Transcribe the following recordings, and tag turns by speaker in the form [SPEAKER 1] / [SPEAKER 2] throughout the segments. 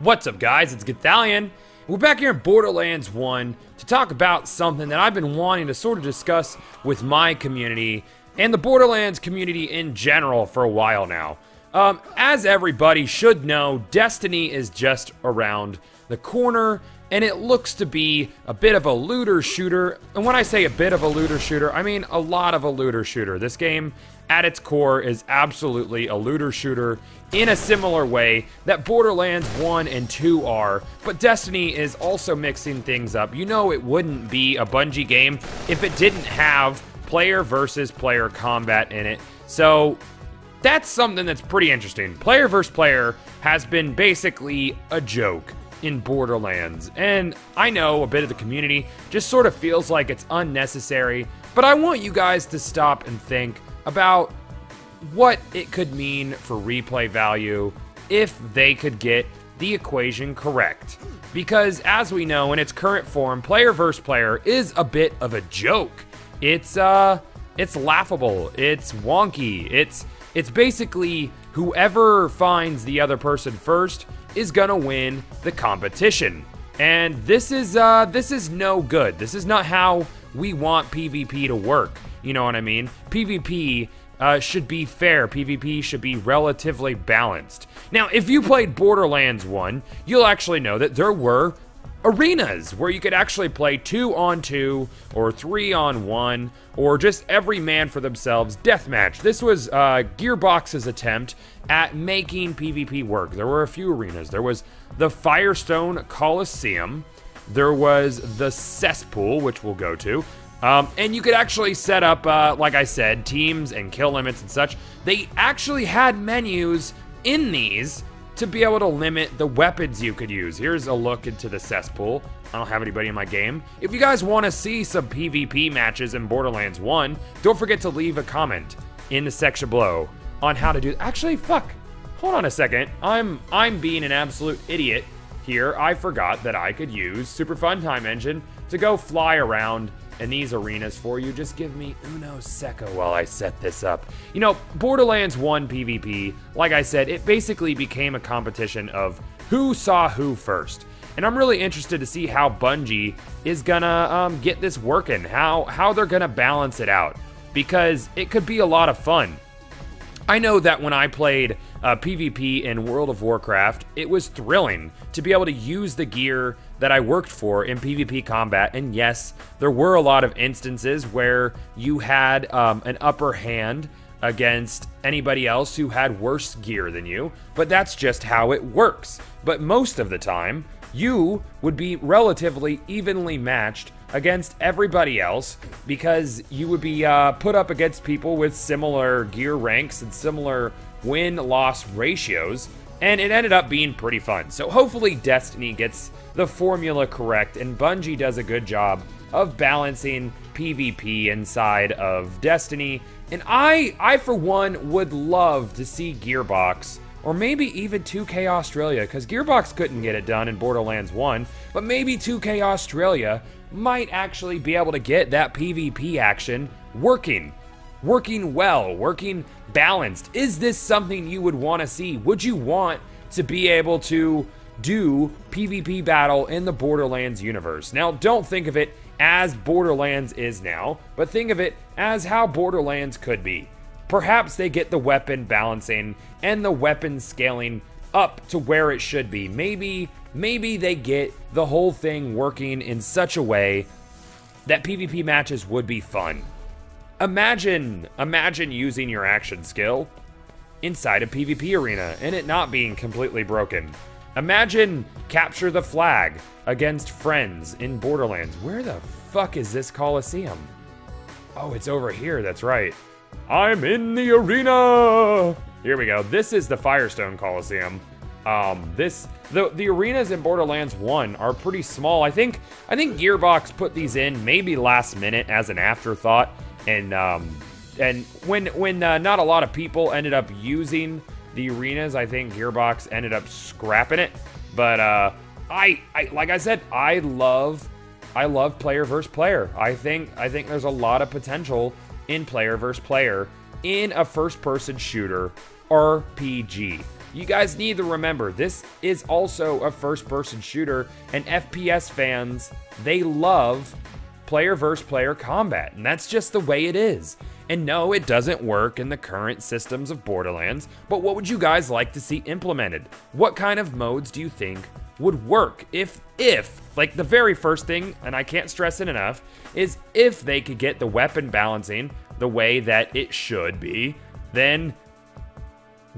[SPEAKER 1] What's up, guys? It's Gothalion. We're back here in Borderlands 1 to talk about something that I've been wanting to sort of discuss with my community and the Borderlands community in general for a while now. As everybody should know, Destiny is just around the corner, and it looks to be a bit of a looter shooter. And when I say a bit of a looter shooter, I mean a lot of a looter shooter. This game, at its core, is absolutely a looter shooter in a similar way that Borderlands 1 and 2 are, but Destiny is also mixing things up. You know it wouldn't be a Bungie game if it didn't have player versus player combat in it. So that's something that's pretty interesting. Player versus player has been basically a joke in Borderlands, and I know a bit of the community just sort of feels like it's unnecessary, but I want you guys to stop and think about what it could mean for replay value if they could get the equation correct. Because as we know, in its current form, player versus player is a bit of a joke. It's laughable, it's wonky, it's basically whoever finds the other person first is gonna win the competition. And this is no good. This is not how we want PvP to work. You know what I mean? PvP should be fair. PvP should be relatively balanced. Now, if you played Borderlands 1, you'll actually know that there were arenas where you could actually play 2-on-2 or 3-on-1 or just every man for themselves deathmatch. This was Gearbox's attempt at making PvP work. There were a few arenas. There was the Firestone Coliseum. There was the Cesspool, which we'll go to. And you could actually set up, like I said, teams and kill limits and such. They actually had menus in these to be able to limit the weapons you could use. Here's a look into the Cesspool. I don't have anybody in my game. If you guys want to see some PvP matches in Borderlands 1, don't forget to leave a comment in the section below on how to do. Actually, fuck. Hold on a second. I'm being an absolute idiot here. I forgot that I could use Super Fun Time Engine to go fly around in these arenas for you. Just give me uno seco while I set this up. You know, Borderlands 1 PvP, like I said, it basically became a competition of who saw who first. And I'm really interested to see how Bungie is gonna get this working, how they're gonna balance it out, because it could be a lot of fun. I know that when I played PvP in World of Warcraft, it was thrilling to be able to use the gear that I worked for in PvP combat. And yes, there were a lot of instances where you had an upper hand against anybody else who had worse gear than you, but that's just how it works. But most of the time, you would be relatively evenly matched against everybody else because you would be put up against people with similar gear ranks and similar win-loss ratios, and it ended up being pretty fun. So hopefully Destiny gets the formula correct and Bungie does a good job of balancing PvP inside of Destiny. And I for one would love to see Gearbox, or maybe even 2K Australia, because Gearbox couldn't get it done in Borderlands 1, but maybe 2K Australia might actually be able to get that PvP action working well, working balanced. Is this something you would want to see? Would you want to be able to do PvP battle in the Borderlands universe? Now, don't think of it as Borderlands is now, but think of it as how Borderlands could be. Perhaps they get the weapon balancing and the weapon scaling up to where it should be. Maybe they get the whole thing working in such a way that PvP matches would be fun. Imagine using your action skill inside a PvP arena and it not being completely broken. Imagine capture the flag against friends in Borderlands. Where the fuck is this Coliseum? Oh, it's over here, that's right. I'm in the arena! Here we go. This is the Firestone Coliseum. The arenas in Borderlands 1 are pretty small. I think Gearbox put these in maybe last minute as an afterthought, and when not a lot of people ended up using the arenas, I think Gearbox ended up scrapping it. But I like I said, I love player versus player. I think there's a lot of potential in player versus player in a first-person shooter RPG. You guys need to remember, this is also a first-person shooter, and FPS fans, they love player versus player combat, and that's just the way it is. And no, it doesn't work in the current systems of Borderlands, but what would you guys like to see implemented? What kind of modes do you think would work if, like the very first thing, and I can't stress it enough, is if they could get the weapon balancing the way that it should be, then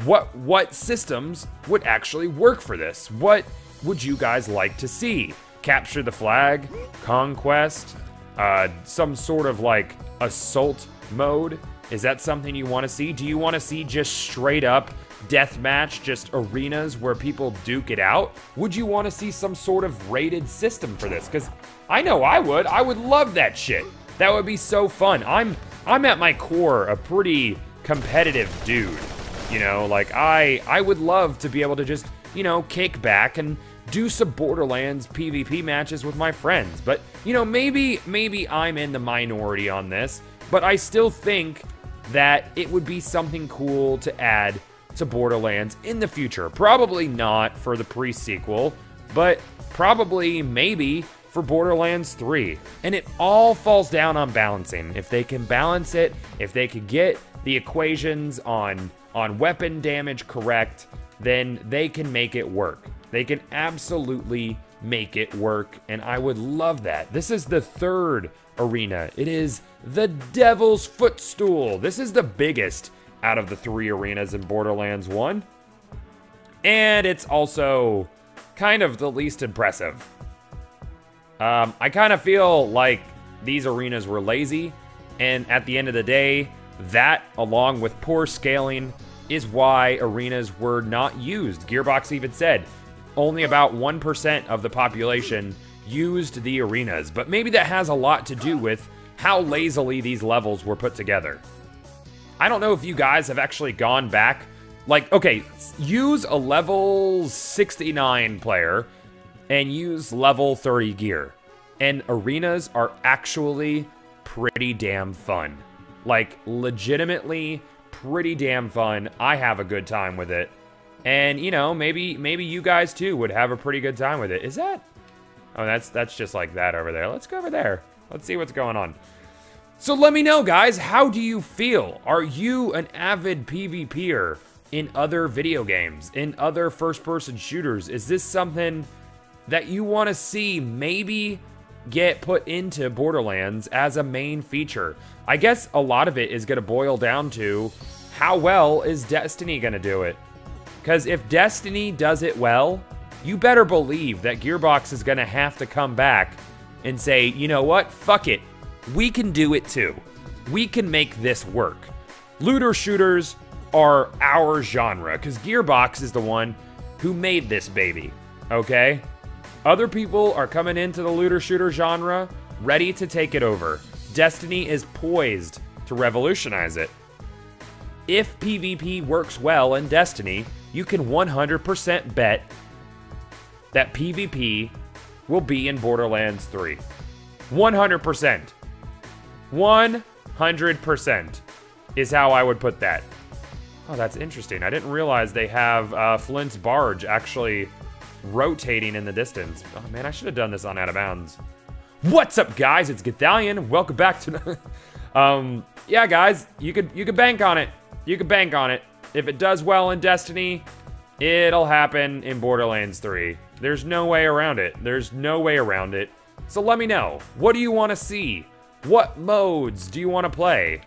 [SPEAKER 1] what systems would actually work for this? What would you guys like to see? Capture the flag, conquest, some sort of like assault mode? Is that something you want to see? Do you want to see just straight up deathmatch, just arenas where people duke it out? Would you want to see some sort of rated system for this? Because I know I would love that shit. That would be so fun. I'm at my core a pretty competitive dude, you know, like I would love to be able to just, you know, kick back and do some Borderlands PvP matches with my friends. But, you know, maybe I'm in the minority on this, but I still think that it would be something cool to add to Borderlands in the future. Probably not for the pre-sequel, but probably maybe for Borderlands 3. And it all falls down on balancing. If they can balance it, if they could get the equations on weapon damage correct, then they can make it work. They can absolutely make it work, and I would love that. This is the third arena. It is the Devil's Footstool. This is the biggest out of the 3 arenas in Borderlands 1. And it's also kind of the least impressive. I kind of feel like these arenas were lazy, and at the end of the day, that, along with poor scaling, is why arenas were not used. Gearbox even said only about 1% of the population used the arenas, but maybe that has a lot to do with how lazily these levels were put together. I don't know if you guys have actually gone back, like, okay, use a level 69 player and use level 30 gear, and arenas are actually pretty damn fun. Like, legitimately pretty damn fun. I have a good time with it. And, you know, maybe you guys too would have a pretty good time with it. Is that? Oh, that's just like that over there. Let's go over there. Let's see what's going on. So let me know, guys, how do you feel? Are you an avid PvPer in other video games, in other first-person shooters? Is this something that you want to see maybe get put into Borderlands as a main feature? I guess a lot of it is going to boil down to how well is Destiny going to do it? Because if Destiny does it well, you better believe that Gearbox is going to have to come back and say, you know what, fuck it. We can do it too. We can make this work. Looter shooters are our genre, because Gearbox is the one who made this baby, okay? Other people are coming into the looter shooter genre ready to take it over. Destiny is poised to revolutionize it. If PvP works well in Destiny, you can 100% bet that PvP will be in Borderlands 3. 100%. 100% is how I would put that. Oh, that's interesting. I didn't realize they have Flint's barge actually rotating in the distance. Oh man, I should have done this on Out of Bounds. What's up, guys? It's Gothalion. Welcome back to... yeah, guys, you could bank on it. You could bank on it. If it does well in Destiny, it'll happen in Borderlands 3. There's no way around it. There's no way around it. So let me know. What do you want to see? What modes do you want to play?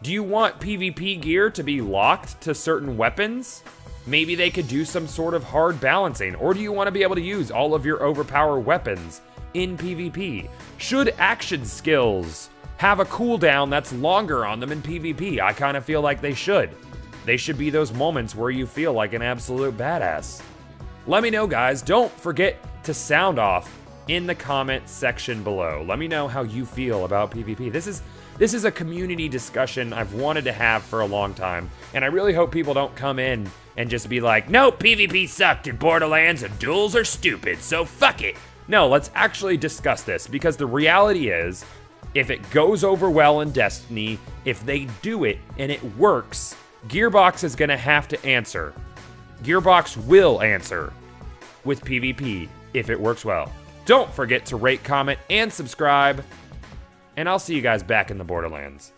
[SPEAKER 1] Do you want PvP gear to be locked to certain weapons? Maybe they could do some sort of hard balancing. Or do you want to be able to use all of your overpowered weapons in PvP? Should action skills have a cooldown that's longer on them in PvP? I kind of feel like they should. They should be those moments where you feel like an absolute badass. Let me know, guys. Don't forget to sound off in the comment section below. Let me know how you feel about PvP. This is a community discussion I've wanted to have for a long time, and I really hope people don't come in and just be like, no, PvP sucked in Borderlands and duels are stupid, so fuck it. No, let's actually discuss this, because the reality is, if it goes over well in Destiny, if they do it and it works, Gearbox is gonna have to answer Gearbox will answer with PvP if it works well. Don't forget to rate, comment, and subscribe, and I'll see you guys back in the Borderlands.